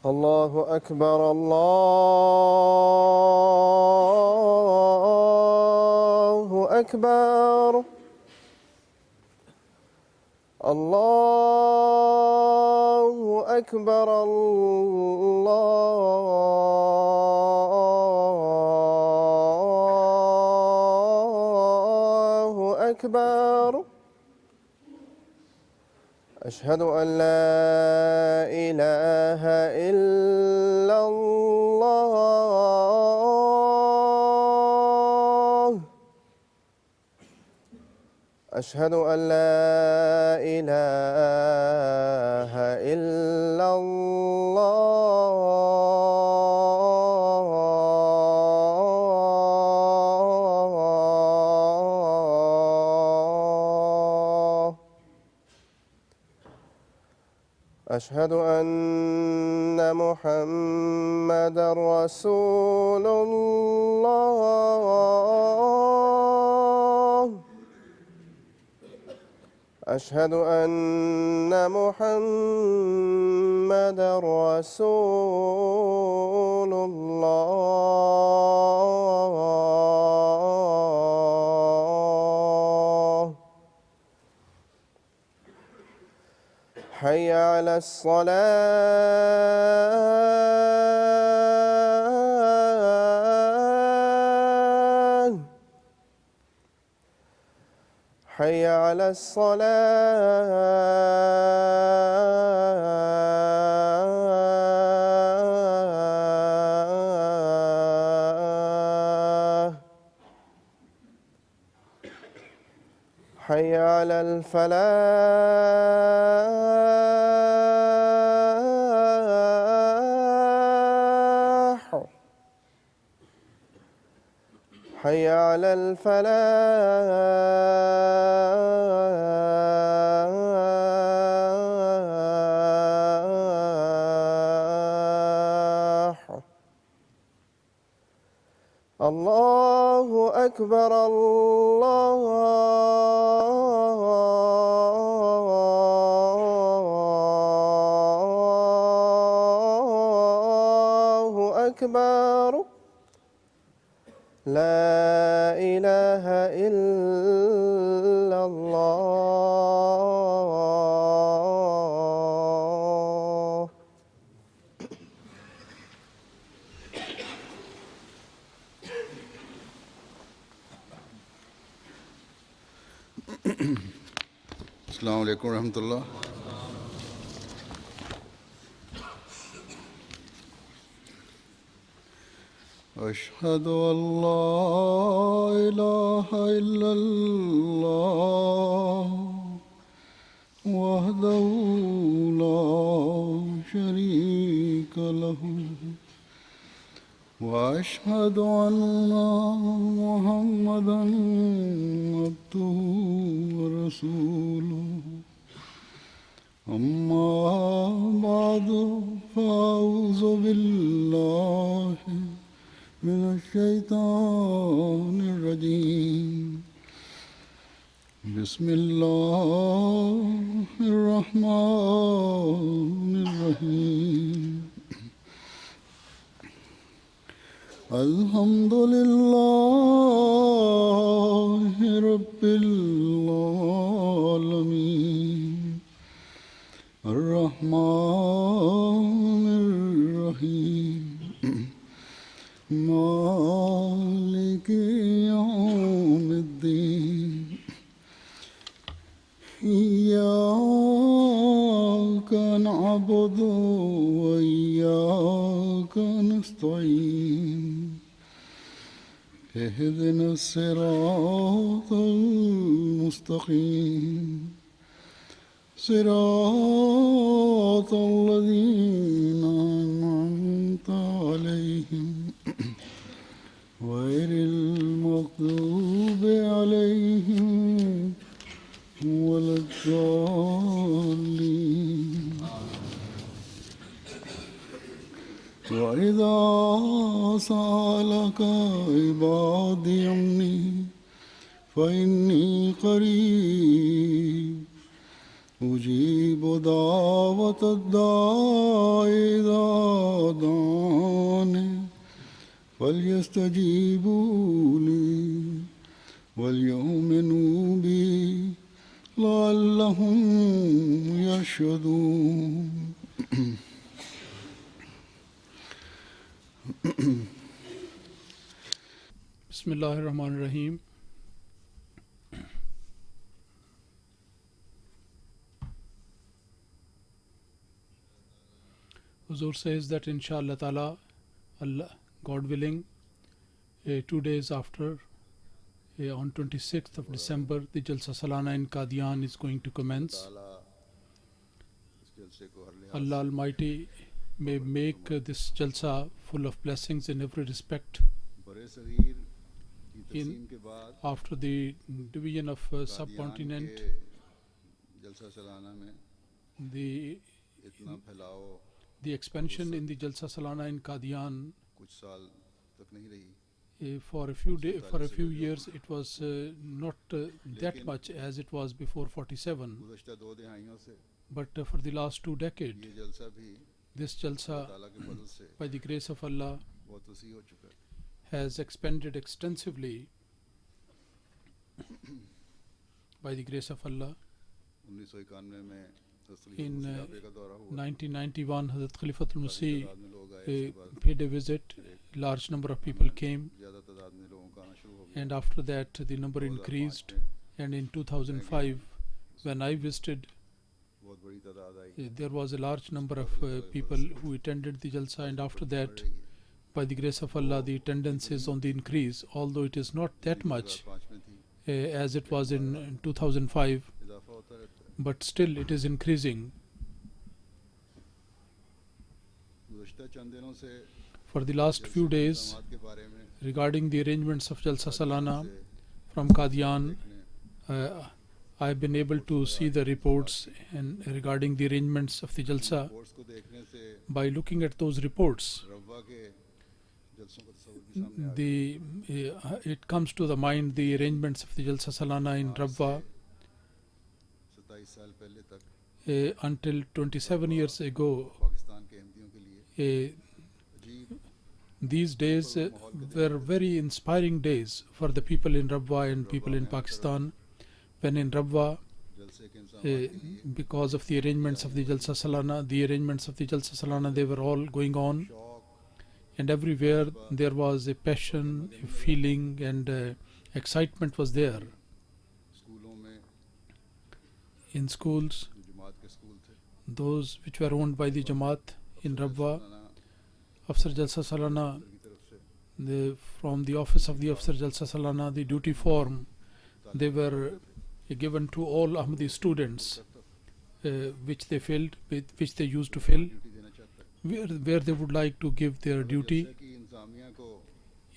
الله أكبر الله أكبر الله أكبر الله أكبر. أشهد أن لا إله إلا الله. أشهد أن لا إله إلا الله. أشهد أن محمدًا رسول الله. أشهد أن محمدًا رسول الله. حي على الصلاة. حي على الصلاة. حي على الفلاح. حي على الفلاح. الله أكبر الله أكبر. لا إله إلا الله. السلام عليكم ورحمة الله. أشهد أن لا إله إلا الله وحده لا شريك له وأشهد أن محمدًا عبده ورسوله. أما بعد فأعوذ بالله من الشيطان الرجيم. بسم الله الرحمن الرحيم. الحمد لله رب العالمين. الرحمن الرحيم. مالك يوم الدين. إياك نعبد وإياك نستعين. اهدنا الصراط المستقيم. صراط الذين أنعمت عليهم غير المغضوب عليهم ولا الضالين. وإذا سألك عبادي عني فإني قريب أجيب دعوة الداعي إذا فليستجيبوا لي وليؤمنوا بي لعلهم يرشدون. Bismillahirrahmanirrahim. Huzur says that inshallah ta'ala, Allah, God willing, 2 days after, on 26th of December, the Jalsa Salana in Qadian is going to commence. Allah Almighty may make this Jalsa full of blessings in every respect. After the division of subcontinent, the expansion in the Jalsa Salana in Qadian, for a few years it was not that much as it was before 47, but for the last 2 decades this Jalsa, by the grace of Allah, has expanded extensively by the grace of Allah. In 1991, Hazrat Khalifatul Masih paid a visit. Large number of people came, and after that the number increased. And in 2005, when I visited, there was a large number of people who attended the Jalsa, and after that, by the grace of Allah, the attendance is on the increase, although it is not that much as it was in 2005, but still it is increasing. For the last few days, regarding the arrangements of Jalsa Salana from Qadian, I have been able to see the reports and regarding the arrangements of the Jalsa. By looking at those reports, it comes to the mind the arrangements of the Jalsa Salana in Rabwa. Until 27 years ago, these days were very inspiring days for the people in Rabwa and people in Pakistan. When in Rabwa, because of the arrangements of the Jalsa Salana, they were all going on, and everywhere there was a passion, a feeling, and excitement was there. In schools, those which were owned by the Jamaat in Rabwa, Afsar Jalsa Salana, from the office of the Afsar Jalsa Salana, the duty form, they were given to all Ahmadi students, which they filled, which they used to fill, where they would like to give their duty.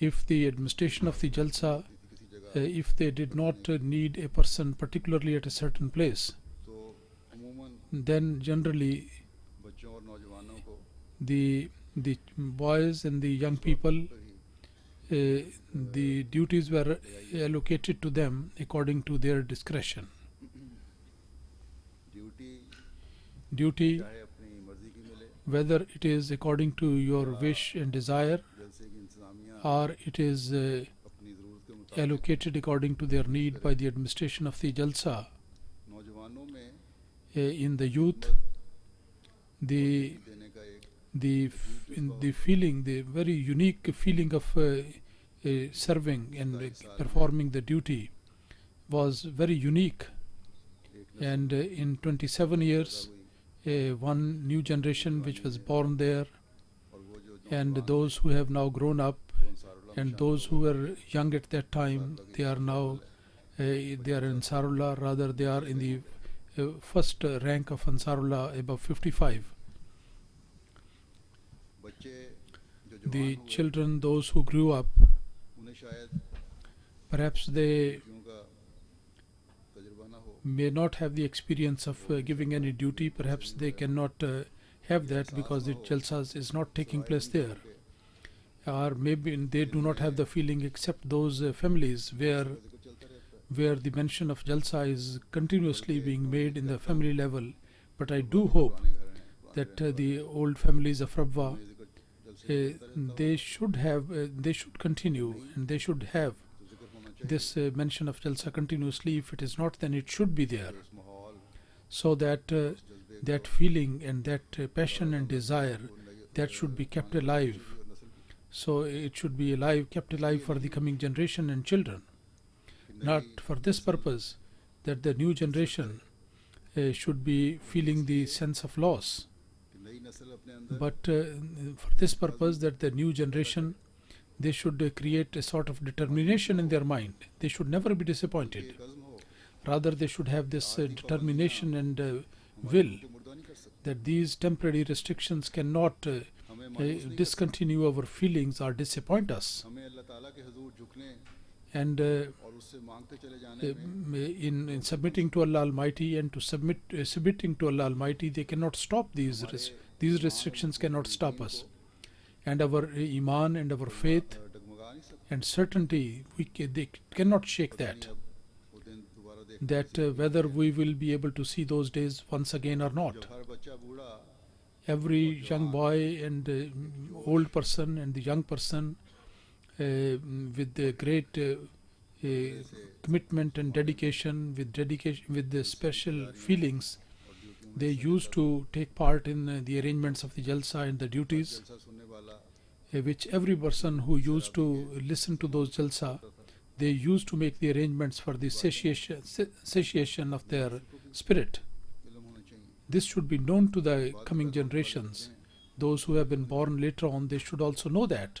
If the administration of the Jalsa, if they did not need a person particularly at a certain place, then generally the boys and the young people, the duties were allocated to them according to their discretion. Duty, whether it is according to your wish and desire, or it is allocated according to their need by the administration of the Jalsa. In the youth, the feeling, the very unique feeling of serving and performing the duty was very unique. And in 27 years, one new generation which was born there, and those who have now grown up, and those who were young at that time, they are now they are in Ansarullah, rather they are in the first rank of Ansarullah above 55. The children, those who grew up, perhaps they may not have the experience of giving any duty. Perhaps they cannot have that because the Jalsas is not taking place there. Or maybe they do not have the feeling, except those families where the mention of Jalsa is continuously being made in the family level. But I do hope that the old families of Rabwa, they should continue, and they should have this mention of Jalsa continuously. If it is not, then it should be there, so that that feeling and that passion and desire, that should be kept alive. So it should be alive, kept alive for the coming generation and children, not for this purpose that the new generation should be feeling the sense of loss, but for this purpose that the new generation, they should create a sort of determination in their mind. They should never be disappointed. Rather, they should have this determination and will that these temporary restrictions cannot discontinue our feelings or disappoint us. And in submitting to Allah Almighty and to submitting to Allah Almighty, they cannot stop these restrictions cannot stop us. And our iman and our faith and certainty, they cannot shake that. Whether we will be able to see those days once again or not. Every young boy and old person and the young person with the great commitment and dedication, with the special feelings, they used to take part in the arrangements of the Jalsa and the duties, which every person who used to listen to those Jalsa, they used to make the arrangements for the satiation of their spirit. This should be known to the coming generations. Those who have been born later on, they should also know that.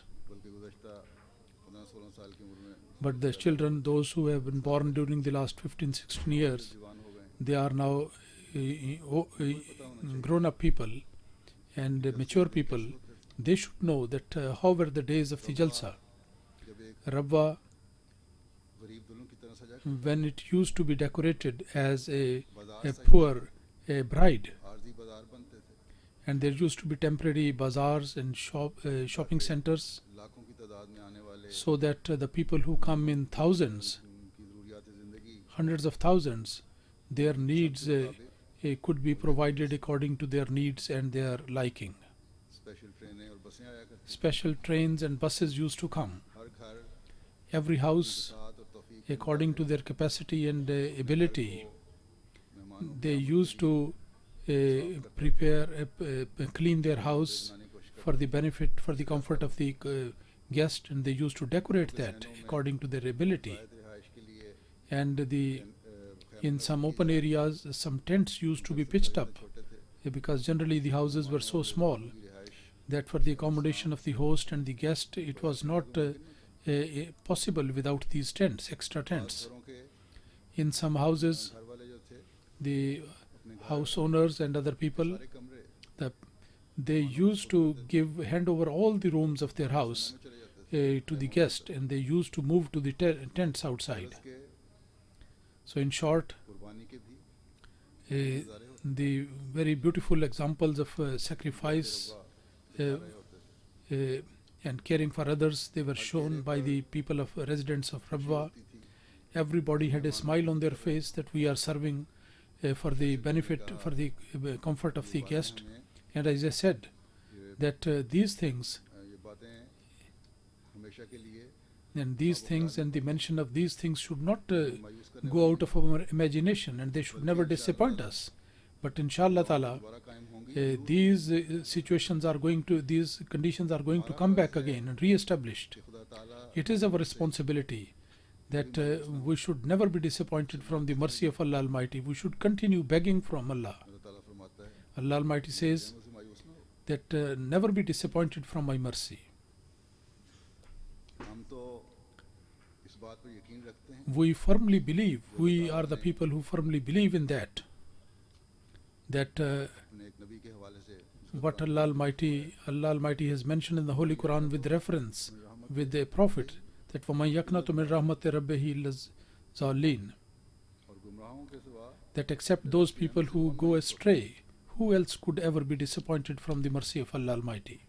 But the children, those who have been born during the last 15-16 years, they are now grown-up people and mature people. They should know that how were the days of the Jalsa. Rabwa, when it used to be decorated as a poor bride, and there used to be temporary bazaars and shopping centers, so that the people who come in thousands, hundreds of thousands, their needs could be provided according to their needs and their liking. Special trains and buses used to come. Every house, according to their capacity and ability, they used to clean their house for the benefit, for the comfort of the guest, and they used to decorate that according to their ability. And in some open areas, some tents used to be pitched up, because generally the houses were so small that for the accommodation of the host and the guest, it was not possible without these tents, extra tents. In some houses, the house owners and other people, they used to hand over all the rooms of their house to the guest, and they used to move to the tents outside. So in short, the very beautiful examples of sacrifice and caring for others, they were shown by the people of residents of Rabwa. Everybody had a smile on their face that we are serving for the benefit, for the comfort of the guest. And as I said, that these things and the mention of these things should not go out of our imagination, and they should never disappoint us. But inshallah ta'ala, these conditions are going to come back again and re-established. It is our responsibility that we should never be disappointed from the mercy of Allah Almighty. We should continue begging from Allah. Allah Almighty says that never be disappointed from my mercy. We firmly believe, we are the people who firmly believe in that what Allah Almighty has mentioned in the Holy Quran with reference, with the Prophet, that وَمَنْ يَقْنَطُ مِنْ رَحْمَةِ رَبِّهِ إِلَّا الظَّالِّينَ, that except those people who go astray, who else could ever be disappointed from the mercy of Allah Almighty?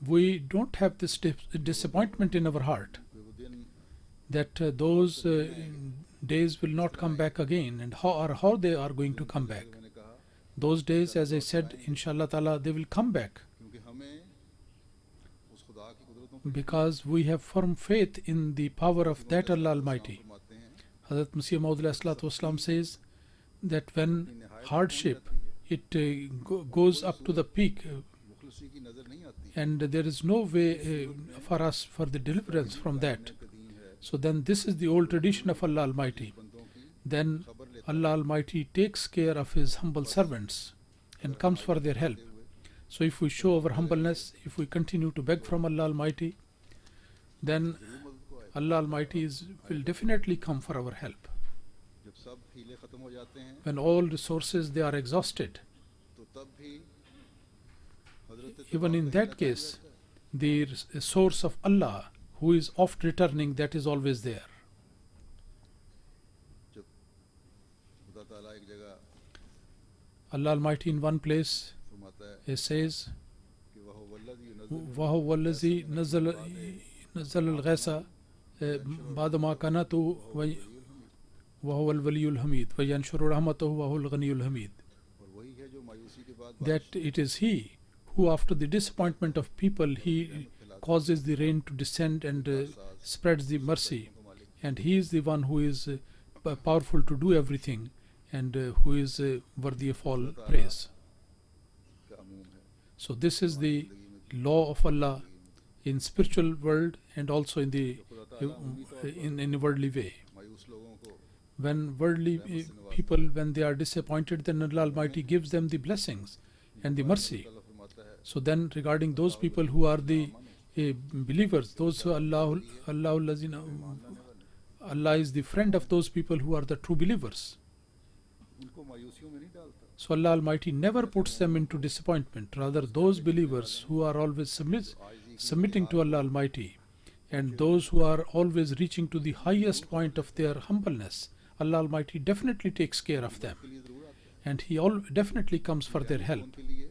We don't have this disappointment in our heart that those days will not come back again, and how they are going to come back. मैंने कहा Those days, as I said, inshallah ta'ala, they will come back क्योंकि हमें उस खुदा की कुदरतों पर because we have firm faith in the power of that Allah Almighty. फरमाते हैं Hazrat Masih Maud Wasallam says that when hardship goes up to the peak, मुखलसी की नजर नहीं आती and there is no way for us for the deliverance from that. कदीम है So then this is the old tradition of Allah Almighty. बंदों की Then Allah Almighty takes care of His humble servants and comes for their help. So if we show our humbleness, if we continue to beg from Allah Almighty, then Allah Almighty will definitely come for our help. जब सब Healy खत्म हो जाते हैं When all resources they are exhausted, तो तब भी हजरत even in that case, the source of Allah, who is oft returning, that is always there. जब खुदा ताला एक जगह Allah Almighty in one place फरमाता है He says, कि वह वल्लज़ी युनज़्ज़िलु وَهُوَ الَّذِي نزل الغيث بعد ما كنت وهو الولي الحميد وينشر رحمته وهو الغني الحميد. और वही है जो मायूसी के बाद That it is He who, after the disappointment of people, He causes the rain to descend and spreads the mercy, and He is the one who is powerful to do everything, and who is worthy of all praise. का अमूम है So this is the law of Allah in spiritual world and also in the in a worldly way. मायूस लोगों को When worldly people, when they are disappointed, then Allah Almighty gives them the blessings and the mercy. अल्लाह फरमाता है So then, regarding those people who are the believers, those who Allah is the friend of those people who are the true believers. उनको मायूसियों में नहीं डालता So Allah Almighty never puts them into disappointment. Rather, those believers who are always submitting to Allah Almighty, and those who are always reaching to the highest point of their humbleness, Allah Almighty definitely takes care of them, के लिए ज़रूर आता है and He definitely comes for their help, उनके लिए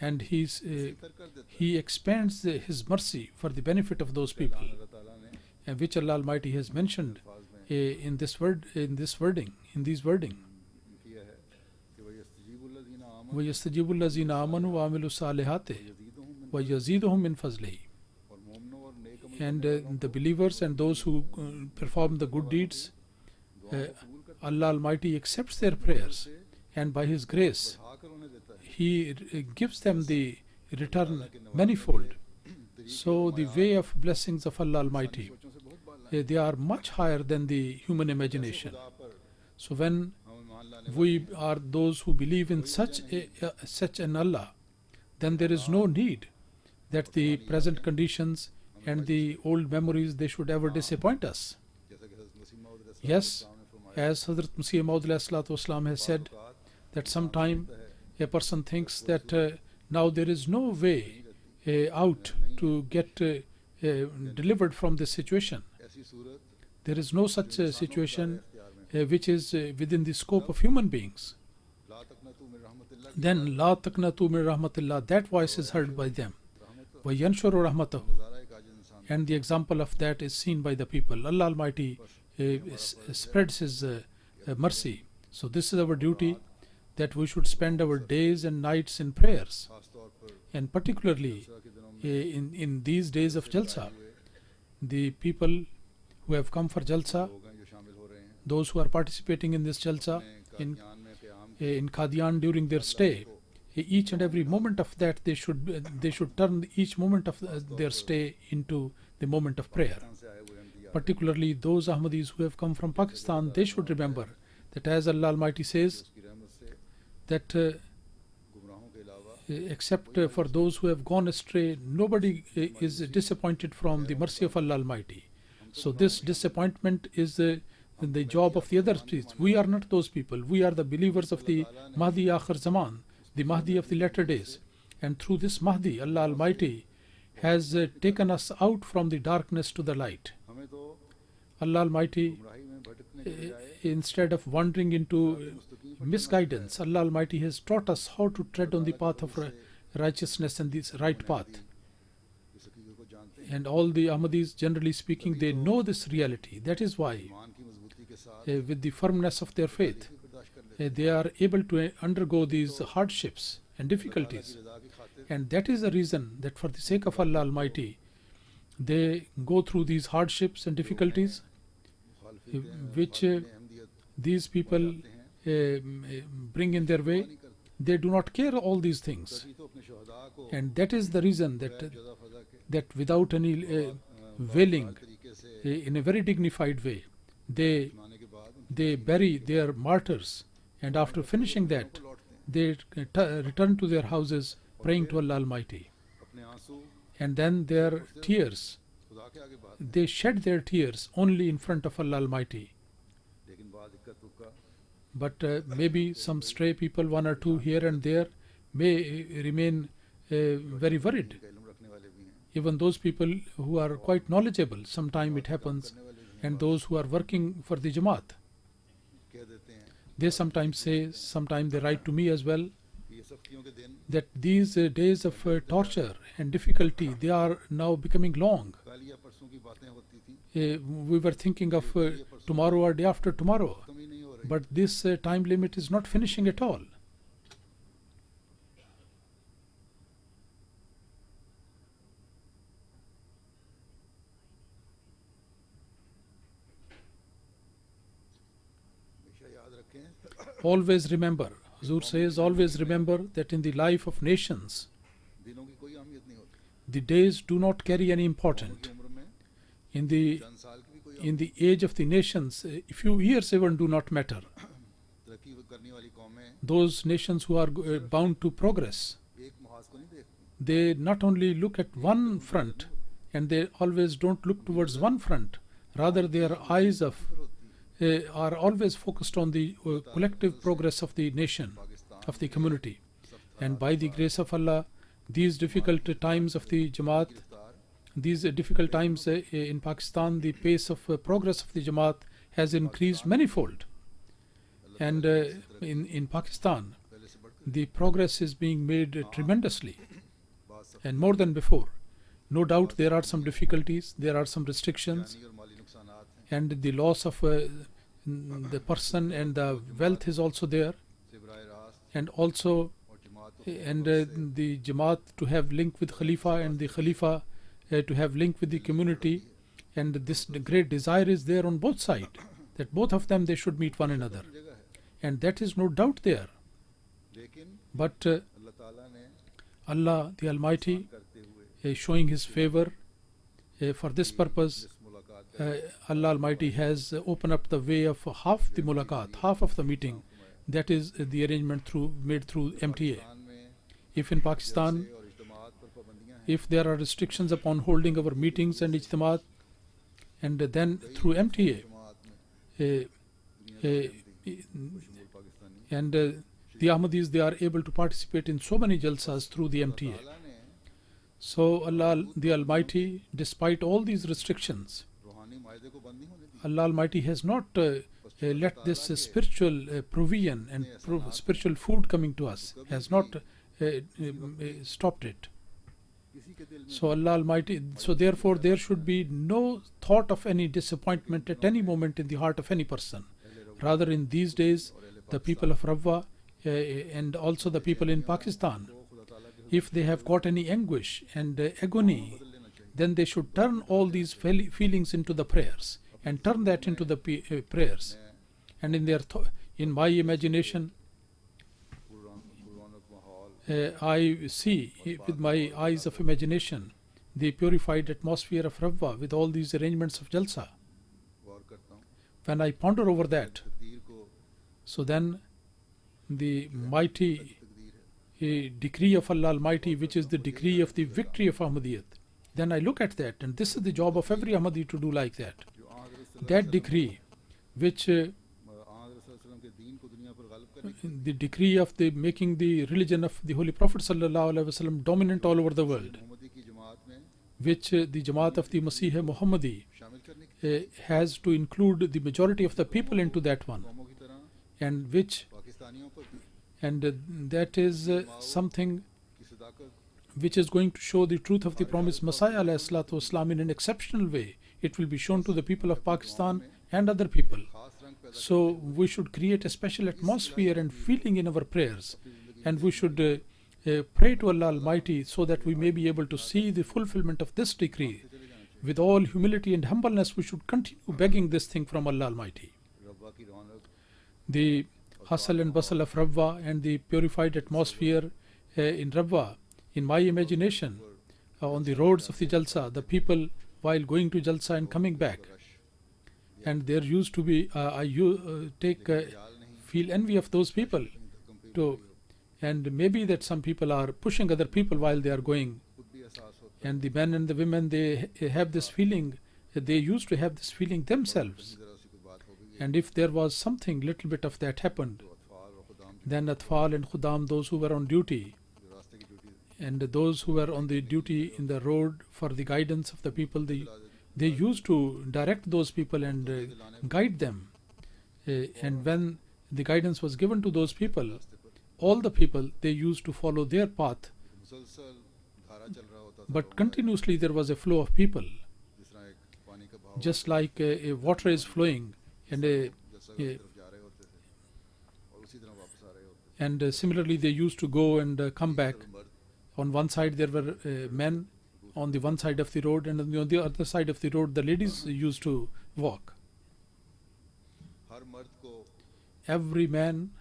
and कर देता है He expands His mercy for the benefit of those people, अल्लाह ताला ने and which Allah Almighty has mentioned अल्फाज में in this wording, in these wording. किया है कि वह यस्तजीबुल्लज़ीना आमनु وَيَسْتَجِيبُ الَّذِينَ آمَنُوا وَعَمِلُوا الصَّالِحَاتِ यज़ीदुहुम मिन وَيَزِيدُهُم مِّن فَضْلِهِ. और मोमिनों और नेक अमल And करने वालों the को believers and those who perform the good deeds, दुआओं को कबूल करता Allah Almighty accepts their prayers, and by His grace, है बढ़ा कर उन्हें देता है He gives them the return manifold. So the way of blessings of Allah Almighty, सोचों से बहुत बाला है they are much higher than the human imagination. खुदा पर So when हम ईमान लाने we are those who believe in such an Allah, then there is no need that the present conditions and the old memories they should ever disappoint us. जैसा कि हज़रत मसीह मौऊद अलैहि Yes, सलाम ने फरमाया as Hazrat Masih Maud Wasallam has said, that sometime a person thinks that now there is no way out to get delivered from this situation. ऐसी सूरत There is no such situation इख्तियार में which is within the scope of human beings. ला तकनतु मिन रहमतिल्लाह Then La taqnatu min rahmatillah, that voice is heard by them. Wa yanshuru rahmatahu. नज़ारा एक आज इंसान And the example of that is seen by the people. Allah Almighty spreads His mercy. So this is our duty, that we should spend our days and nights in prayers. खास तौर पर And particularly के दिनों में in these days of Jalsa, the people who have come for Jalsa, लोग हैं जो शामिल हो रहे हैं those who are participating in this Jalsa, in Kadian में क़याम in Qadian during their stay, each and every moment of that they should turn each moment of their stay into the moment of prayer. Pakistan से आए हुए Ahmadiyya Particularly those Ahmadis who have come from Pakistan, they should remember that as Allah Almighty says, उसकी रहमत से that गुमराहों के अलावा except for those who have gone astray, nobody is disappointed from the mercy of Allah Almighty. So this disappointment is the job of the other priests. We are not those people. We are the believers of the Mahdi Akhir Zaman, the Mahdi of the latter days. And through this Mahdi, Allah Almighty has taken us out from the darkness to the light. हमें तो Allah Almighty, गुमराही में भटकने के बजाय instead of wandering into misguidance, Allah Almighty has taught us how to tread on the path of righteousness and this right path. इस हकीकत को जानते हैं And all the Ahmadis, generally speaking, they know this reality. That is why ईमान की मजबूती के के साथ with the firmness of their faith, भी बर्दाश्त कर लेते they are able to undergo these hardships and हैं। difficulties. अल्लाह की रज़ा की खातिर And that is the reason that for the sake of Allah Almighty, they go through these hardships and difficulties, मुखालफियतें हैं, which मुखालफिन अहमियत these people bring in their way. नहीं करते। They do not care all these things. तभी तो अपने शहदा को And that is the reason गैर that, जुदा फजा के that without any wailing, तरीके से in a very dignified way, they सुनाने के बाद they bury their martyrs, and after finishing that, उनको लौटते हैं। they return to their houses praying to Allah Almighty. अपने आंसू And then their tears, खुदा के आगे बात they shed their tears only in front of Allah Almighty. लेकिन बाद इक्का दुक्का But maybe some stray people, one or two here and there, may remain very worried. का इल्म रखने वाले भी हैं, Even those people who are quite knowledgeable, sometime it happens, करने वाले भी हैं, and those who are working for the Jamaat, कह देते हैं they sometimes say, sometimes they write to me as well, कि ये सख्तियों के दिन that these days of torture and difficulty, they are now becoming long. कल या परसों की बातें होती थी, We were thinking of tomorrow or day after tomorrow, कम ही नहीं हो रही। but this time limit is not finishing at all. हमेशा याद रखें Always remember, Huzur says, always remember that in the life of nations, दिनों की कोई अहमियत नहीं होती। the days do not carry any कौमों importance. की उम्र में In the चंद साल की भी कोई in the age of the nations, a few years even do not matter. तरक्की करने वाली कौमें Those nations who are bound to progress, एक मुहाज को नहीं देखती, they not only look at one front, and they always don't look towards one front. Rather, their eyes फिर होती are always focused on the collective progress of the nation, Pakistan of the community. And by the grace of Allah, these difficult times of the Jamaat, की रफ्तार these difficult times in Pakistan, the pace of progress of the Jamaat has increased manifold. And in Pakistan, पहले से बढ़कर the progress is being made tremendously बात सब and more than before. No doubt there are some difficulties, there are some restrictions, जानी और माली नुकसानात हैं, and the loss of the person and the wealth is also there, से बराह रास्त and also और जमात को and the Jamaat to have link with Khalifa and the Khalifa to have link with the community, and this great desire is there on both sides that both of them they should meet one another, जगह है। and that is no doubt there. लेकिन But अल्लाह ताला ने Allah the Almighty करते हुए showing His favor for this purpose, इस मुलाकात का Allah Almighty has opened up the way of half the mulaqat, half of the meeting. That is the arrangement made through MTA. Pakistan में If in Pakistan, जलसे और इज्तिमात पर पाबंदियां हैं, if there are restrictions upon holding our meetings and ijtimaat, and then through MTA, जमात में uh, दुनिया uh, बशमूल Pakistani and the Ahmadis, they are able to participate in so many jalsas through the MTA. ताला ने So Allah the Almighty, despite all these restrictions, रूहानी मायदे को बंद नहीं होने दी। Allah Almighty has not let this spiritual provision and spiritual food coming to us, has not stopped it. किसी के दिल में So Allah Almighty, so therefore there should be no thought of any disappointment at any moment in the heart of any person. Rather, in these days, the people of Rabwa and also the people in Pakistan, खुदा ताला के if they have got any anguish and agony, बदल लेना चाहिए। then they should turn all these feelings into the prayers and turn that into the prayers. And in in my imagination, पुरौनक माहौल I see with my eyes of imagination the purified atmosphere of Rabwa with all these arrangements of Jalsa. गौर करता हूँ, When I ponder over that, तकदीर को so then the mighty तकदीर है। decree of Allah Almighty, which is the decree of the victory of Ahmadiyyat, then I look at that, and this is the job of every Ahmadi to do like that. जो हज़रत That decree, which हज़रत सल्लल्लाहु अलैहि वसल्लम के दीन को दुनिया पर गालिब करने की the decree of the making the religion of the Holy Prophet sallallahu alaihi wasallam dominant all over the world, मोहम्मदी की जमात में which the Jamaat of the Masih Muhammadi शामिल करने की has to include the majority of the people into that one, कौमों की तरह and which पाकिस्तानियों पर भी that is something की सदाकत which is going to show the truth of the promised Messiah alayhi salatu wasalam in an exceptional way. It will be shown to the people of Pakistan and other people. खास So we should create a special atmosphere and feeling in our prayers, and we should pray to Allah Almighty so that we may be able to see the fulfillment of this decree. With all humility and humbleness, we should continue begging this thing from Allah Almighty. The hustle and bustle of Rabwa and the purified atmosphere in Rabwa, in my imagination, on the roads of the Jalsa, the people while going to Jalsa and coming back, and there used to be, feel envy of those people too, and maybe that some people are pushing other people while they are going, and the men and the women, they have this feeling, they used to have this feeling themselves, and if there was something little bit of that happened, then Atfal and Khudam, those who were on duty, and those who were on the duty in the road for the guidance of the people, they used to direct those people and guide them. And when the guidance was given to those people, all the people, they used to follow their path. But continuously there was a flow of people. Just like a water is flowing, and similarly they used to go and come back. On one side there were men on the one side of the road, and on the other side of the road the ladies used to walk. Every man,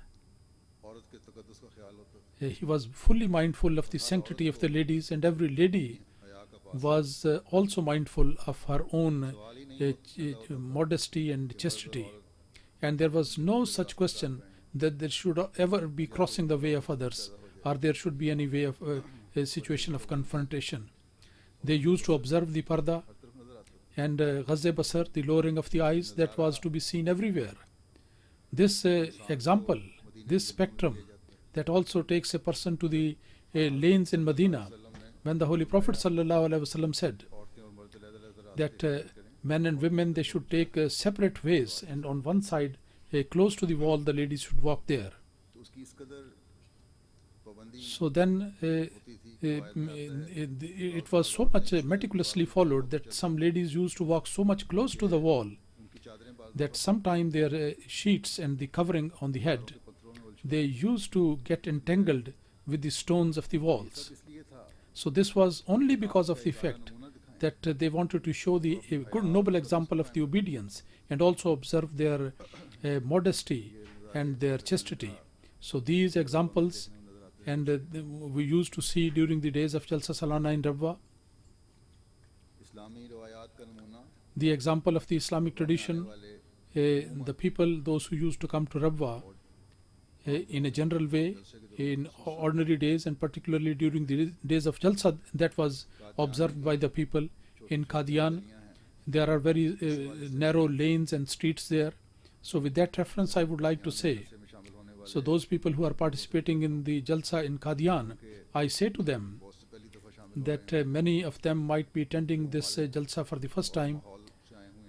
he was fully mindful of the sanctity of the ladies, and every lady was also mindful of her own modesty and chastity. And there was no such question that there should ever be crossing the way of others, or there should be any way of a situation of confrontation. They used to observe the parda and ghazze basar, the lowering of the eyes, that was to be seen everywhere. This example, this spectrum, that also takes a person to the lanes in Medina, when the Holy Prophet ﷺ said that men and women, they should take separate ways, and on one side, close to the wall, the ladies should walk there. So then it was so much meticulously followed that some ladies used to walk so much close to the wall that sometimes their sheets and the covering on the head, they used to get entangled with the stones of the walls. So this was only because of the fact that they wanted to show a good noble example of the obedience and also observe their modesty and their chastity. So these examples, and we used to see during the days of Jalsa Salana in Rabwa, the example of the Islamic tradition, the people, those who used to come to Rabwa in a general way, in ordinary days, and particularly during the days of Jalsa, that was observed by the people. In Qadian, there are very narrow lanes and streets there. So with that reference, I would like to say, so those people who are participating in the Jalsa in Qadian, I say to them that many of them might be attending this Jalsa for the first time,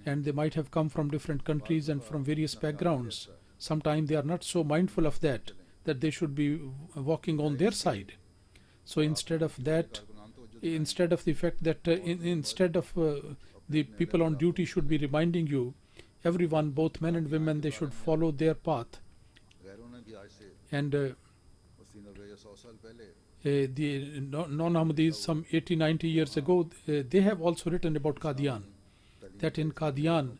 and they might have come from different countries and from various backgrounds. Sometimes they are not so mindful of that they should be walking on their side. So instead of that, instead of the fact that instead of the people on duty should be reminding you, everyone, both men and women, they should follow their path. And the non-Ahmadis, some 80-90 years ago, they have also written about Qadian, that in Qadian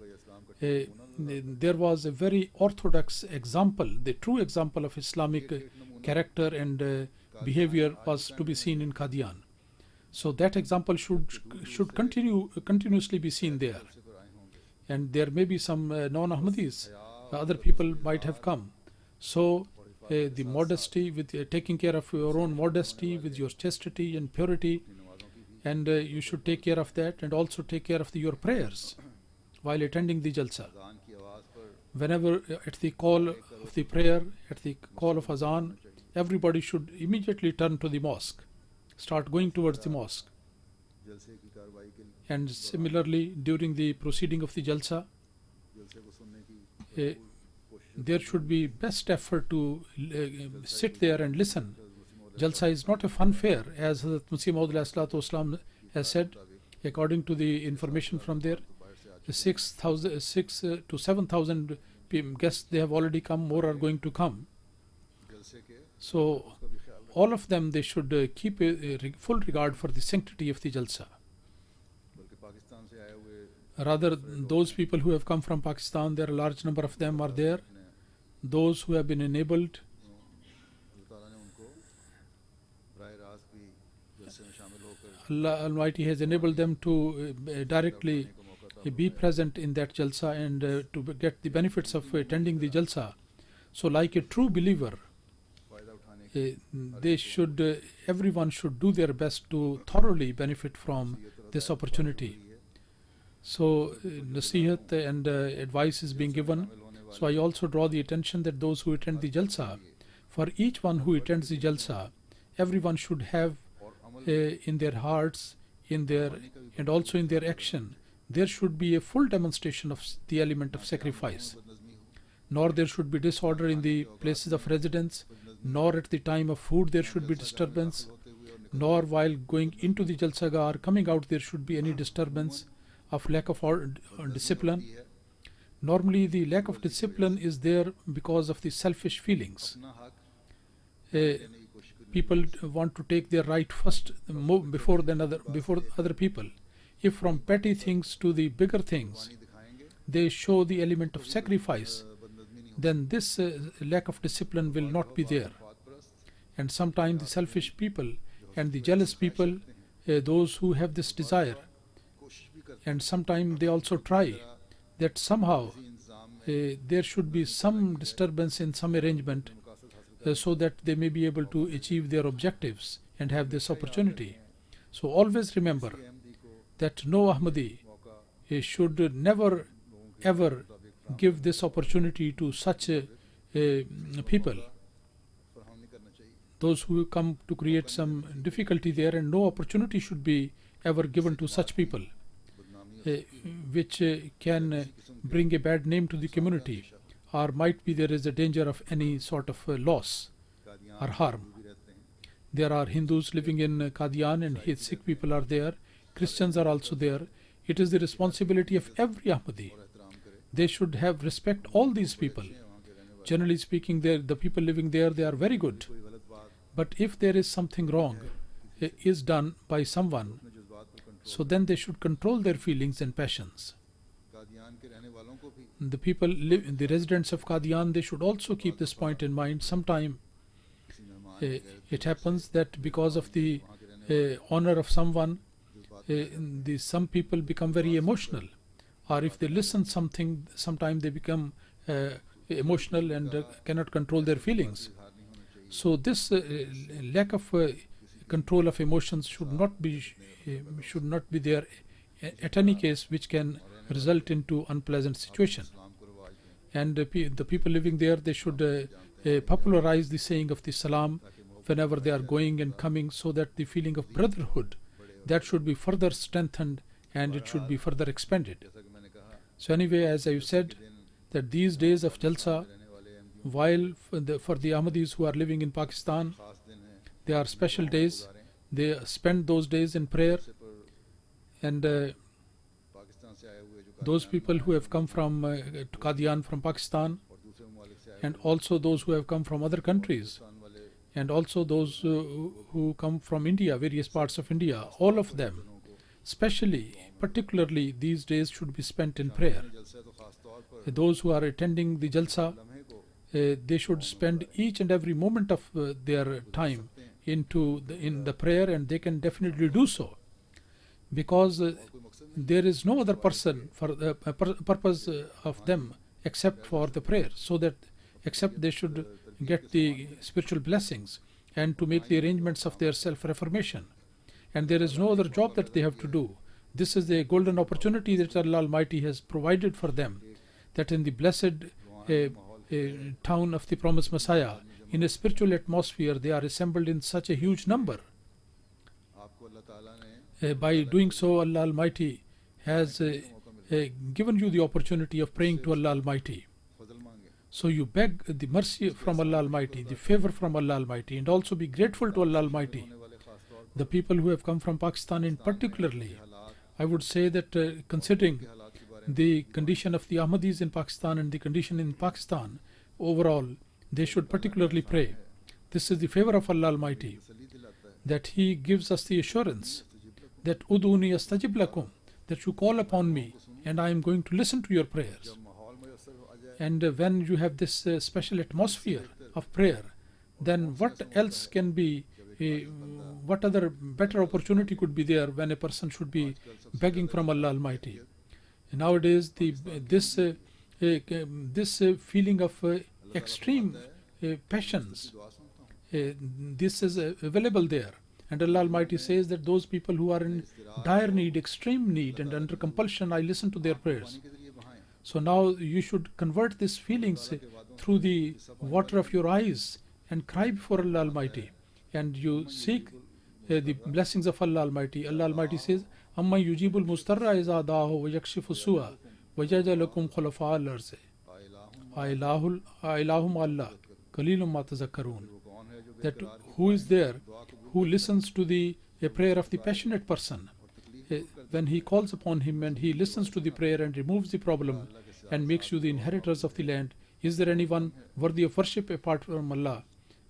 there was a very orthodox example, the true example of Islamic character and behavior was to be seen in Qadian. So that example should continuously be seen there. And there may be some non-Ahmadis, other people might have come. So the modesty, with taking care of your own modesty, with your chastity and purity, and you should take care of that, and also take care of your prayers while attending the Jalsa. Whenever at the call of the prayer, at the call of Azan, everybody should immediately turn to the mosque, start going towards the mosque. And similarly, during the proceeding of the Jalsa, there should be best effort to sit there and listen. Jalsa is not a fun fair, as Hazrat Masih Maud has said. According to the information from there, 6,000 to 7,000 guests, they have already come, more are going to come. जलसे के So उसका भी ख्याल रखें, all of them, they should keep a full regard for the sanctity of the jalsa. बल्कि पाकिस्तान से आए हुए Rather, those people who have come from Pakistan, there are a large number of them are there. ने Those who have been enabled, अल्लाह ताला ने उनको राह रास्त भी जलसे में शामिल होकर Allah Almighty has enabled them to directly को मौका था be present in that jalsa and to get the benefits of attending the jalsa. So like a true believer, फ़ायदा उठाने की they should, everyone should do their best to thoroughly benefit from this opportunity. So nasihat and advice is being given. So I also draw the attention that those who attend the jalsa, for each one who attends the jalsa, everyone should have और अमल in their hearts, in their and also in their action, there should be a full demonstration of the element of sacrifice. बदनज़मी हो, Nor there should be disorder in the places of residence, nor at the time of food there should be disturbance, होते हुए और nor while going into the jalsaga or coming out there should be any disturbance of lack of discipline. निकलती है Normally the lack of discipline is there because of the selfish feelings. अपना हक Uh, लेने की कोशिश करनी people want to take their right first before other people. If from petty things to the bigger things पानी दिखाएंगे they show the element of sacrifice, बदनज़मी नहीं then this lack of discipline will not be there. फात परस्त And sometimes the selfish people and the jealous people, those who have this desire, कोशिश भी करते and sometimes they also try that somehow हैं इंतज़ाम में there should be some disturbance in some arrangement मकासद हासिल so that they may be able to achieve their objectives and have this opportunity. So always remember करके अहमदी को that no Ahmadi मौका should never लोगों के ever मुताबिक give this opportunity to such people, फराहम नहीं करना चाहिए those who come to create some difficulty there, and no opportunity should be ever given to such people बदनामी which can bring a bad name to the community, or might be there is a danger of any sort of loss Kadian or harm. भी रहते हैं There are Hindus living in Qadian and his Sikh people are there. Christians are also there. It is the responsibility of every Ahmadi. और एहतराम करे They should have respect all these people. हैं वहाँ के रहने वाले Generally speaking, the people living there, they are very good. कोई गलत बात But if there is something wrong is done by someone, अपने जज्बात पर control so then they should control their feelings and passions. Qadian के रहने वालों को भी The people, the residents of Qadian, they should also keep this point in mind. Sometime किसी मेहमान की गैरत it happens that because of the वहाँ के रहने honor of someone, जज्बात some people become very emotional, or if they listen something, sometimes they become emotional and cannot control their feelings. इजहार नहीं होना चाहिए So this lack of control of emotions should not be there at any case, which can result into unpleasant situation. इस्लाम को रवाज दें And the people living there, they should popularize the saying of the salam whenever they are going and coming, so that the feeling of brotherhood, that should be further strengthened and it should be further expanded. जैसा कि मैंने कहा So anyway, as I said, that these days of Jalsa, रहने वाले अहमदियों while for the Ahmadis who are living in Pakistan, खास दिन हैं they are special days. They spend those days in prayer, से पर and पाकिस्तान से आए हुए जो those people who have come from to Qadian from Pakistan, और दूसरे ममालिक से आए and also those who have come from other countries, Pakistan वाले and also those who come from India, various parts of India, all of them, लोगों को especially, particularly these days should be spent in prayer. जलसा तो खास तौर पर Those who are attending the Jalsa, लम्हे को they should spend each and every moment of their time in the prayer, and they can definitely do so, because कोई मकसद नहीं there is no other person for the purpose of them except for the prayer, so that except they should get the spiritual blessings and to make the arrangements of their self-reformation, and there is no other job that they have to do. This is the golden opportunity that Allah Almighty has provided for them, that in the blessed town of the promised Messiah, in a spiritual atmosphere, they are assembled in such a huge number. आपको अल्लाह ताला ने By doing so, Allah Almighty has given you the opportunity of praying to Allah Almighty. फजल मांगे So you beg the mercy from Allah Almighty, the favor from Allah Almighty, and also be grateful to Allah Almighty. होने वाले खास तौर पर The people who have come from Pakistan in particularly, हालात I would say that considering के हालात के बारे the condition of the Ahmadis in Pakistan and the condition in Pakistan overall, they should particularly pray. This is the favor of Allah Almighty, that He gives us the assurance that Uduni astajib lakum, that you call upon me and I am going to listen to your prayers. And when you have this special atmosphere of prayer, then what else can be, what other better opportunity could be there when a person should be begging from Allah Almighty? Nowadays, this feeling of extreme passions, this is available there. And Allah Almighty says that those people who are in dire need, extreme need, and under compulsion, I listen to their prayers. So now you should convert these feelings through the water of your eyes and cry before Allah Almighty. And you seek the blessings of Allah Almighty. Allah Almighty says, Amma yujibul mustarra iza da'ahu wa yakshifu su'a wa yajalakum khulafa al-arzi. Ailahum Allah, qalilum ma tazakkarun. That who is there who listens to the prayer of the passionate person, when he calls upon him and he listens to the prayer and removes the problem and makes you the inheritors of the land, is there anyone worthy of worship apart from Allah?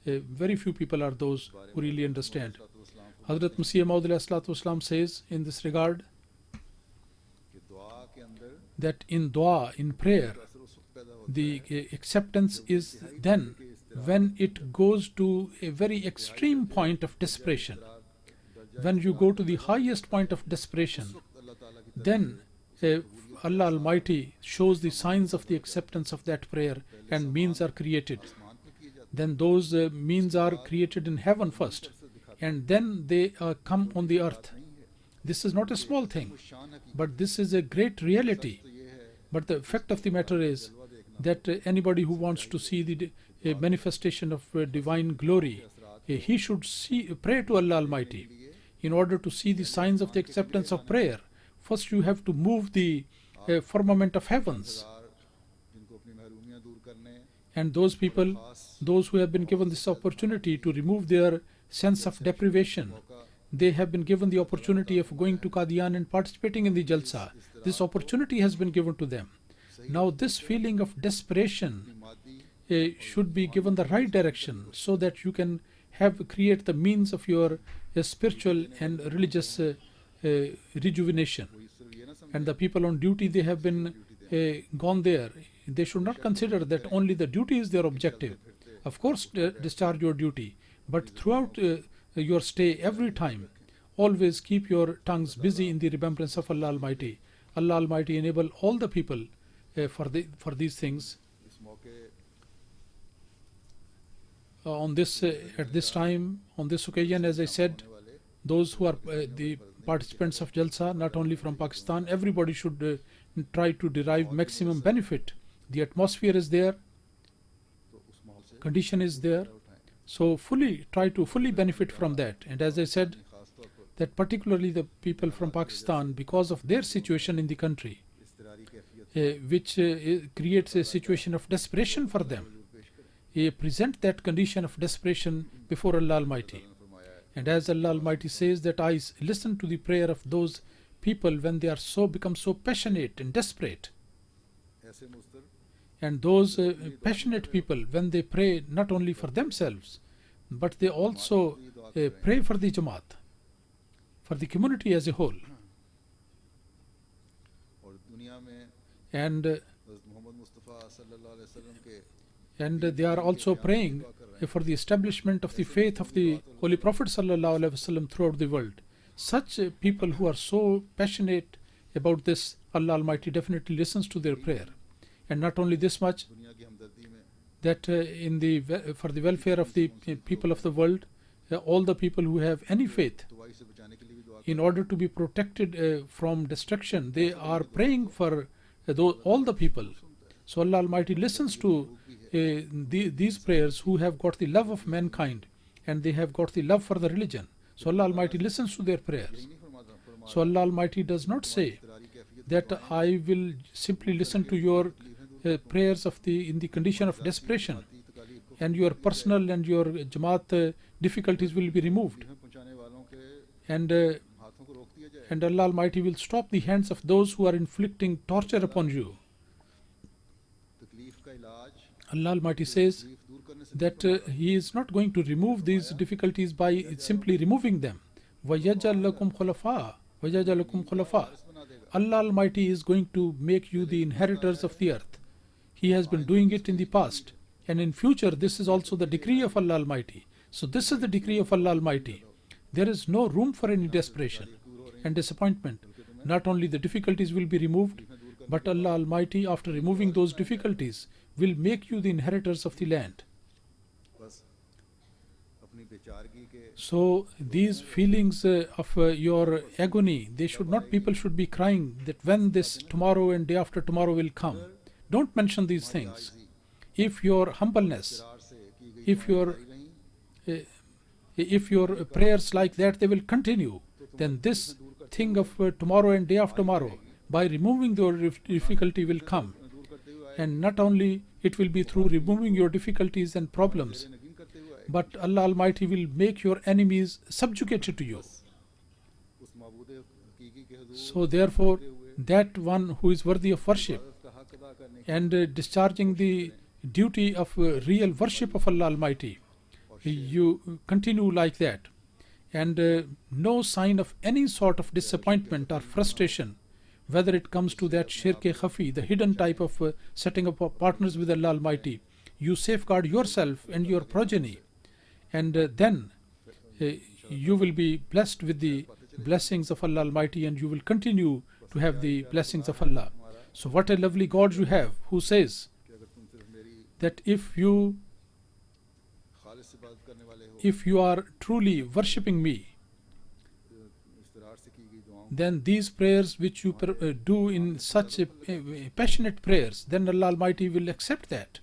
Very few people are those who really understand. Hazrat Masih Maud alayhi salatu says in this regard that in dua, in prayer, the acceptance is then when it goes to a very extreme point of desperation. When you go to the highest point of desperation, then Allah Almighty shows the signs of the acceptance of that prayer and means are created. Then those means are created in heaven first, and then they come on the earth. This is not a small thing, but this is a great reality. But the fact of the matter is that anybody who wants to see the manifestation of divine glory, he should pray to Allah Almighty. In order to see the signs of the acceptance of prayer, first you have to move the firmament of heavens. And those people, those who have been given this opportunity to remove their sense of deprivation, they have been given the opportunity of going to Qadian and participating in the Jalsa. This opportunity has been given to them. Now this feeling of desperation should be given the right direction so that you can create the means of your spiritual and religious rejuvenation. And the people on duty, they have been gone there. They should not consider that only the duty is their objective. Of course, discharge your duty, but throughout your stay, every time, always keep your tongues busy in the remembrance of Allah Almighty. Allah Almighty enable all the people for these things. On this at this time, on this occasion, as I said, those who are the participants of Jalsa, not only from Pakistan, everybody should try to derive maximum benefit. The atmosphere is there, condition is there, so try to fully benefit from that. And as I said, that particularly the people from Pakistan, because of their situation in the country, which creates a situation of desperation for them, present that condition of desperation before Allah Almighty. And as Allah Almighty says that I listen to the prayer of those people when they are become so passionate and desperate. And those passionate people, when they pray not only for themselves, but they also pray for the Jamaat, for the community as a whole. And they are also praying for the establishment of the faith of the Holy Prophet ﷺ throughout the world. Such people who are so passionate about this, Allah Almighty definitely listens to their prayer. And not only this much, that for the welfare of the people of the world, all the people who have any faith, in order to be protected from destruction, they are praying for all the people. So Allah Almighty listens to these prayers who have got the love of mankind and they have got the love for the religion. So Allah Almighty listens to their prayers. So Allah Almighty does not say that I will simply listen to your prayers in the condition of desperation, and your personal and your Jamaat difficulties will be removed. And and Allah Almighty will stop the hands of those who are inflicting torture upon you. तकलीफ का इलाज Allah Almighty says तकलीफ दूर करने से that He is not going to remove these difficulties by simply removing them. وَيَجْعَلْ لَكُمْ خُلَفَاءَ وَيَجْعَلْ لَكُمْ خُلَفَاءَ. बना देगा Allah Almighty is going to make you the inheritors of the earth. He has been doing it in the past, and in future this is also the decree of Allah Almighty. So this is the decree of Allah Almighty. There is no room for any desperation and disappointment. Not only the difficulties will be removed, but Allah Almighty, after removing those difficulties, will make you the inheritors of the land. बस अपनी बेचारगी के So these feelings of your agony, people should be crying that when this tomorrow and day after tomorrow will come. Don't mention these things. If your humbleness, इकरार से की गई if your गई if your prayers like that they will continue, then this thing of tomorrow and day after tomorrow, by removing your difficulty will come. दूर करते हुए आए And not only it will be through removing your difficulties and problems, यकीन करते हुए आए but Allah Almighty will make your enemies subjugated to you. उस मबूद हकीकी के हुजूर So therefore, that one who is worthy of worship का हक अदा करने and discharging the duty of real worship of Allah Almighty, you continue like that. And no sign of any sort of disappointment or frustration, whether it comes to that shirk-e-khafi, the hidden type of setting up partners with Allah Almighty. You safeguard yourself and your progeny, and then you will be blessed with the blessings of Allah Almighty, and you will continue to have the blessings of Allah. So what a lovely God you have, who says कि अगर तुम सिर्फ मेरी that खालिस इबादत करने वाले हो if you are truly worshipping me, इस्तरार से की गई दुआओं then these prayers which you do in such passionate prayers, then Allah Almighty will accept that.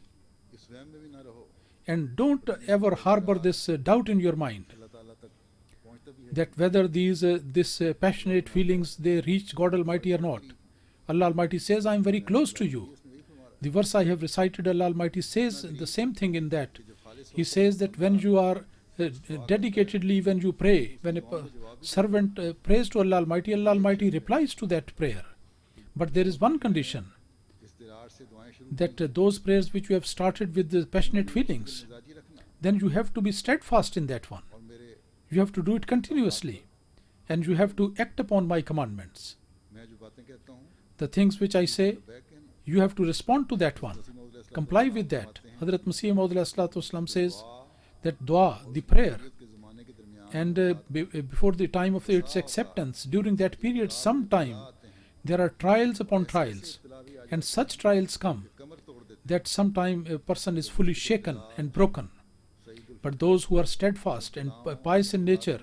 इस वहम में भी ना रहो And don't ever harbor this doubt in your mind अल्लाह ताला तक पहुंचता भी है that whether this passionate feelings they reach God Almighty or not. Allah Almighty says, I am very close to you. इसमें यही फरमा रहा The verse I have recited, Allah Almighty says the same thing in that. है जब खालिस He says that when you are dedicatedly, when you pray, when a servant prays to Allah Almighty replies to that prayer. But there is one condition, इस्तरार से दुआएं शुरू that those prayers which you have started with the passionate feelings, मिजाजी रखना then you have to be steadfast in that one. और मेरे You have to do it continuously, and you have to act upon my commandments. मैं जो बातें कहता हूँ The things which I say, back कहना you have to respond to that one. मसीह मौद अलैहि Comply with that. Hazrat Masih Maud Wasallam says that dua, the prayer, के ज़माने के दरमियान and before the time of its acceptance, during that period, sometime there are trials upon trials, and such trials come कमर तोड़ देते that sometime a person is fully shaken and broken. But those who are steadfast and pious in nature,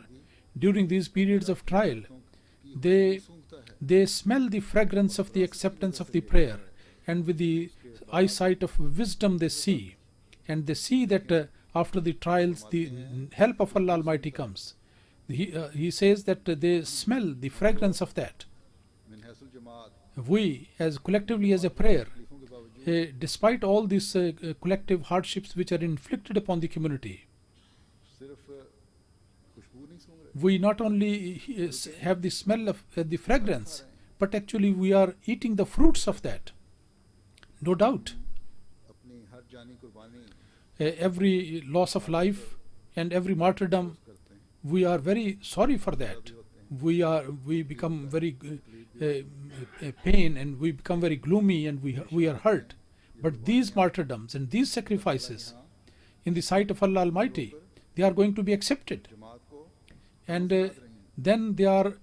during these periods of trial, they smell the fragrance of the acceptance of the prayer, and with the eyesight of wisdom they see, and they see that after the trials the help of Allah Almighty comes. He says that they smell the fragrance of that. मिन हैसुल जमात We, as collectively as a prayer, तकलीफों के बावजूद despite all these collective hardships which are inflicted upon the community, सिर्फ खुशबू नहीं सूंघ रहे we not only have the smell of the fragrance, but actually we are eating the fruits of that. No doubt. अपनी हर जानी कुर्बानी Every loss of life and every martyrdom, करते हैं we are very sorry for that. We become very pain, and we become very gloomy, and we are hurt. But these martyrdoms and these sacrifices in the sight of Allah Almighty, they are going to be accepted. जमात को And then they are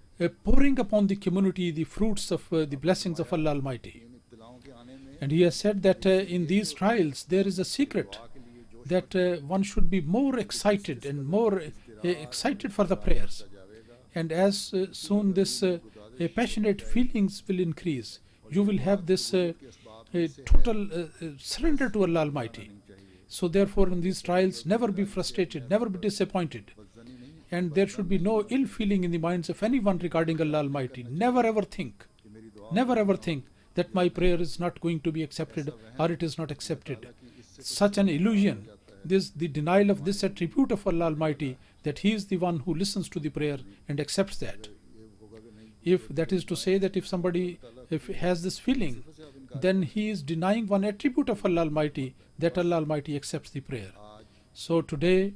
pouring upon the community the fruits of the blessings of Allah Almighty. इन इब्तिलाओं के आने में And he has said that in these trials there is a secret, दुआ के लिए जोश that one should be more excited and more excited for the prayers. जावेगा And as soon this passionate feelings will increase, you will have this total surrender to Allah Almighty. So therefore in these trials, never be frustrated, never be disappointed. बदजनी नहीं And there should be no ill feeling in the minds of anyone regarding Allah Almighty. Never ever think, कि मेरी दुआ never ever think that my prayer is not going to be accepted or it is not accepted. Such an illusion, the denial of this attribute of Allah Almighty, that He is the one who listens to the prayer and accepts that. ये होगा कि नहीं If that is to say that if somebody if has this feeling, then he is denying one attribute of Allah Almighty, that Allah Almighty accepts the prayer. So today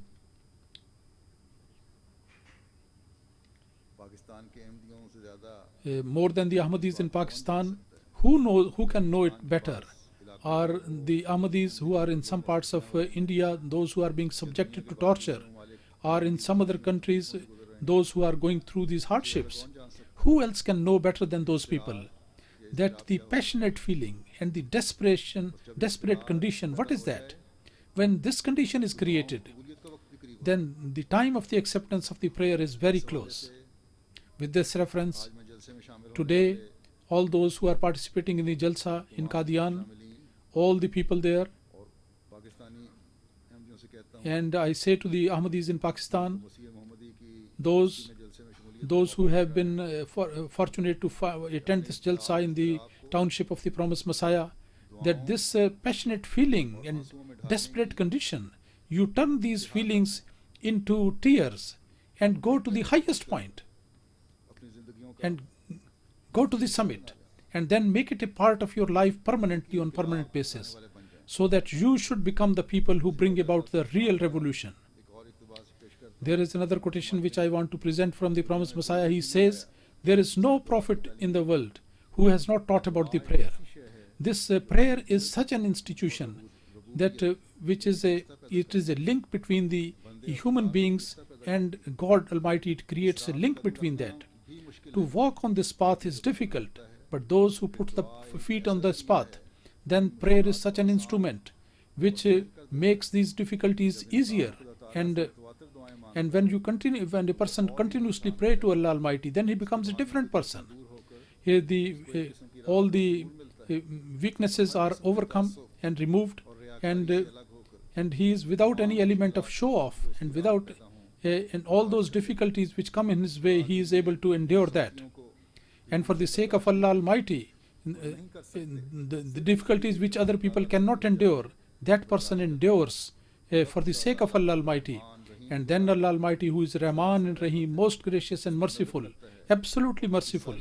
Pakistan के अहमदियों से ज़्यादा more than the Ahmadis in Pakistan, who can know it better are the Ahmadis who are in some parts of India, those who are being subjected to torture, or in some other countries, those who are going through these hardships. Who else can know better than those people that the passionate feeling and the desperate condition, what is that? When this condition is created, then the time of the acceptance of the prayer is very close. With this reference, today all those who are participating in the Jalsa in Qadian, all the people there, और पाकिस्तानी अहमदियों से कहता हूँ and I say to the Ahmadis in Pakistan, वसीय मोहम्मदी की those जलसे में शमूलियत those who have been fortunate to attend this Jalsa in the township of the Promised Messiah, that this passionate feeling and desperate condition, you turn these feelings into tears and go to the highest point अपनी जिंदगियों का and go to the summit, and then make it a part of your life permanently on permanent basis, वाले बन जाए so that you should become the people who bring about the real revolution. एक और इक़्तिबास पेश करता There is another quotation which I want to present from the Promised Messiah. He says, there is no prophet in the world who has not taught about the prayer. This prayer is such an institution that it is a link between the human beings and God Almighty. It creates a link between that. To walk on this path is difficult, but those who put the feet on this path, then prayer is such an instrument which makes these difficulties easier. And when a person continuously pray to Allah Almighty, then he becomes a different person. Here all the weaknesses are overcome and removed, and he is without any element of show off, and without and all those difficulties which come in his way, he is able to endure that. And for the sake of Allah Almighty, the difficulties which other people cannot endure, that person endures for the sake of Allah Almighty. And then Allah Almighty, who is Rahman and Rahim, most gracious and merciful, absolutely merciful,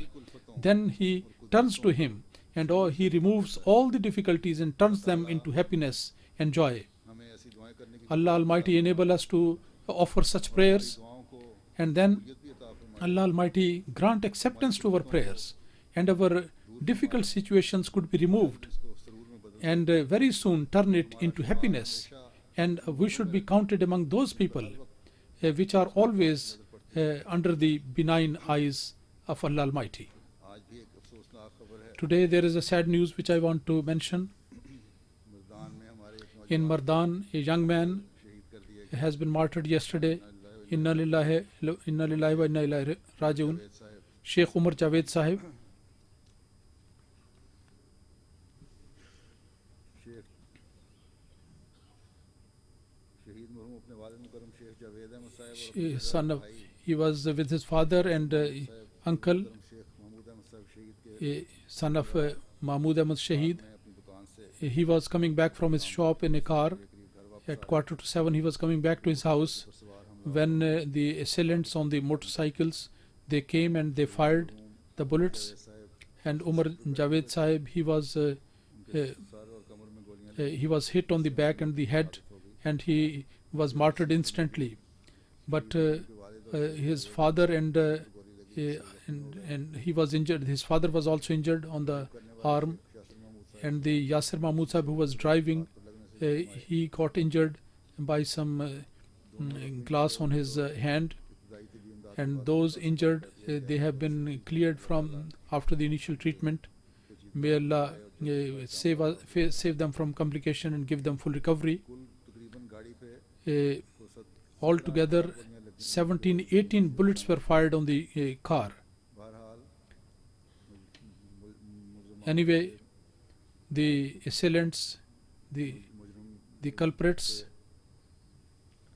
then he turns to him and he removes all the difficulties and turns them into happiness and joy. हमें ऐसी दुआएं करने की Allah Almighty enable us to offer such prayers, दुआओं को and then भी अता फरमाए Allah Almighty grant acceptance to our prayers, and our difficult situations could be removed, इसको सरूर में बदल and very soon turn it into happiness. And we should be counted among those people which are always under the benign eyes of Allah Almighty. आज भी एक अफसोसनाक खबर है Today there is a sad news which I want to mention. Mardan में हमारे एक In Mardan, a young man शहीद कर दिए has been martyred yesterday. Inna lillahi wa inna ilaihi raji'un. गए साहब Sheikh Umar Javed Sahib. Sheikh शहीद मरहूम अपने वालिद मुकर्रम शेख जावेद अहमद साहब और अपने Son of, भाई he was with his father and uncle, मुकर्रम शेख महमूद अहमद साहब शहीद के son of Mahmood Ahmad Shaheed. में अपनी दुकान से He was coming back from his shop in a car. करीब घर वापस At 6:45 he was coming back to his house पर सवार हम when the assailants on the motorcycles, they came and they fired the bullets, साहब and Umar Javed Sahib, he was sir और कमर में गोलियां he was hit on the back and the head, and he was martyred instantly. But his father and he was injured. His father was also injured on the arm, and the Yasir Mahmood Sahib, who was driving, he got injured by some glass on his hand. And those injured, they have been cleared from after the initial treatment. May Allah save them from complication and give them full recovery. कुल तकरीबन गाड़ी पे Altogether 18 bullets were fired on the car. बहरहाल Anyway, the assailants, the culprits,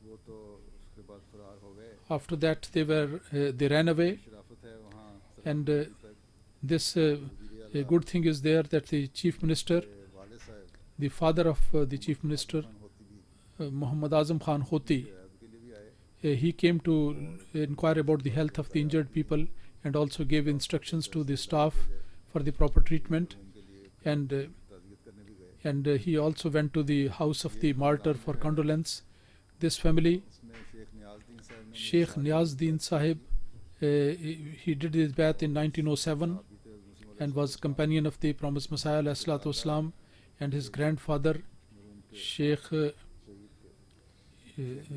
वो तो उसके बाद फरार हो गए after that they ran away. शराफत है वहाँ And this a good thing is there that the chief minister, वाले साहब the father of the chief minister, होती भी Muhammad Azam Khan Hoti, के लिए भी आए he came to inquire about the health of the injured people, and also gave instructions to the staff for the proper treatment. And he also went to the house of the martyr for condolence. This family, Sheikh Niazdeen Sahib, he did his bath in 1907 and was companion of the promised Messiah alayhi salatu wasalam, and his grandfather Sheikh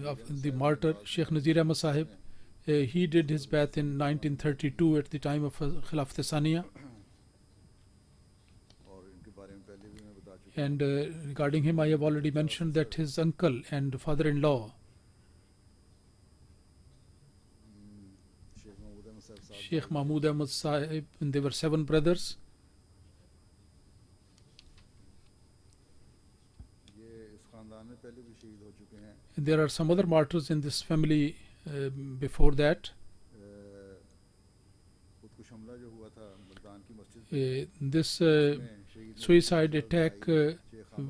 of the martyr Sheikh Nazir Ahmad Sahib, he did his bath in 1932 at the time of Khilafat Thaniya. And regarding him, I have already mentioned that his uncle and father-in-law, Sheikh Mahmud Ahmad Sahib, and they were 7 brothers. And there are some other martyrs in this family before that. This suicide attack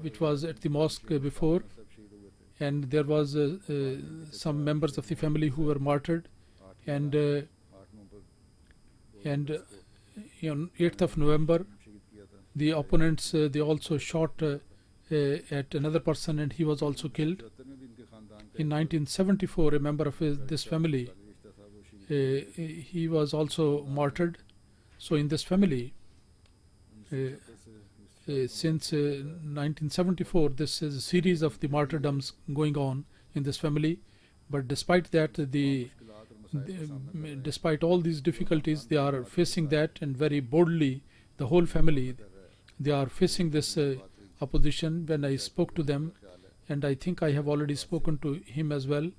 which was at the mosque before, and there was some members of the family who were martyred, and on 8th of November the opponents they also shot at another person, and he was also killed. In 1974, a member of this family, he was also martyred. So in this family, since 1974, this is a series of the martyrdoms going on in this family. But despite that, despite all these difficulties, they are facing that, and very boldly, the whole family, they are facing this opposition. When I spoke to them, and I think I have already spoken to him as well.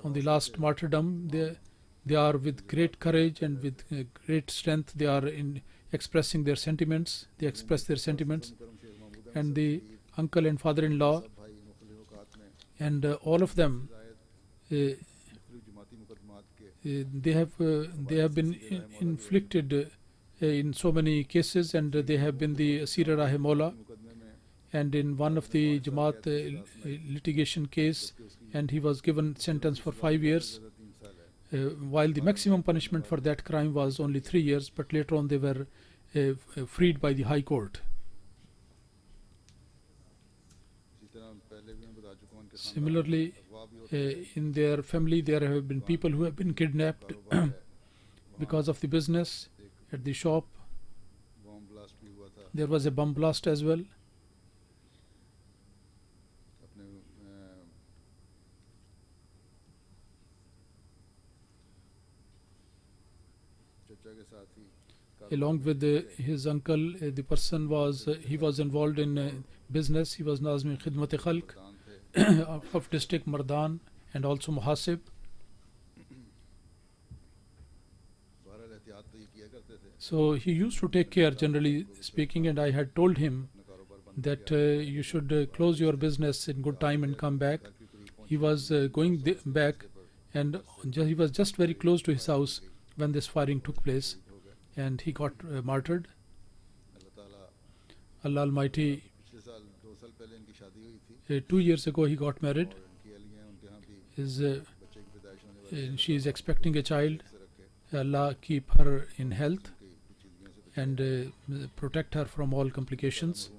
On the last martyrdom, they are with great courage and with great strength. They are expressing their sentiments. They express their sentiments, and the uncle and father-in-law, and all of them, they have been inflicted in so many cases, and they have been the Asir Rahimaullah, and in one of the Jamaat litigation case, and he was given sentence for 5 years, while the maximum punishment for that crime was only 3 years, but later on they were freed by the High Court. Similarly, in their family there have been people who have been kidnapped because of the business at the shop. There was a bomb blast as well. Along with his uncle, the person was he was involved in business. He was Nazmi Khidmat Khalq of district Mardan and also Muhasib. So he used to take care, generally speaking, and I had told him that you should close your business in good time and come back. He was going back, and he was just very close to his house when this firing took place, and he got martyred. Allah Almighty, 2 years ago he got married. She is expecting a child. Allah keep her in health and protect her from all complications.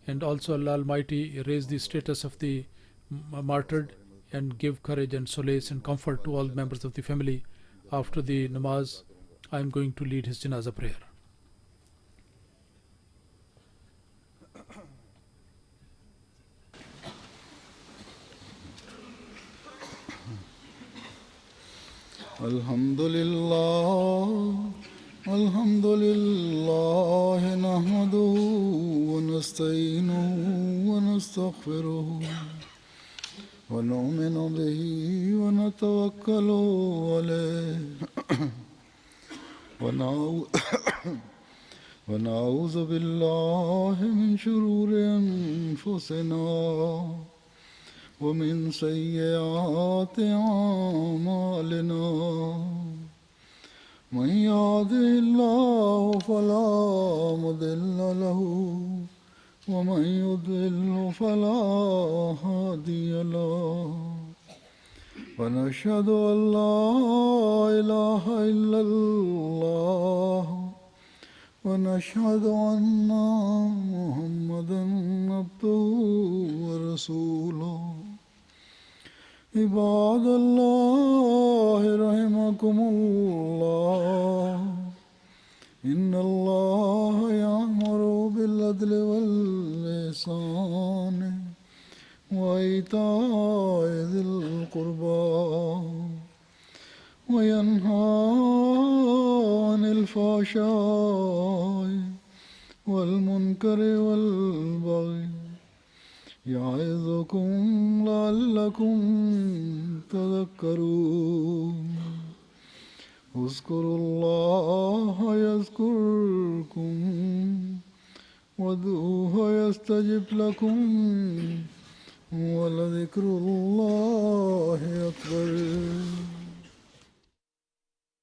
And also Allah Almighty raise the status of the martyred and give courage and solace and comfort to all members of the family. After the namaz, I am going to lead his janazah prayer. Alhamdulillah, nahmaduhu wa nasta'inuhu wa nastaghfiruhu wa nu'minu bihi wa natawakkalu alayhi wa na'udhu billahi min shururi anfusina wa min sayyiati a'malina. من يهده الله فلا مضل له ومن يضلل فلا هادي له ونشهد أن لا إله إلا الله ونشهد أن محمدا عبده ورسوله عباد الله رحمكم الله إن الله يأمر بالعدل والإحسان وإيتاء ذي القربى وينهى عن الفحشاء والمنكر والبغي يعظكم لعلكم تذكرون اذكروا الله يذكركم وادعوه يستجب لكم ولذكر الله أكبر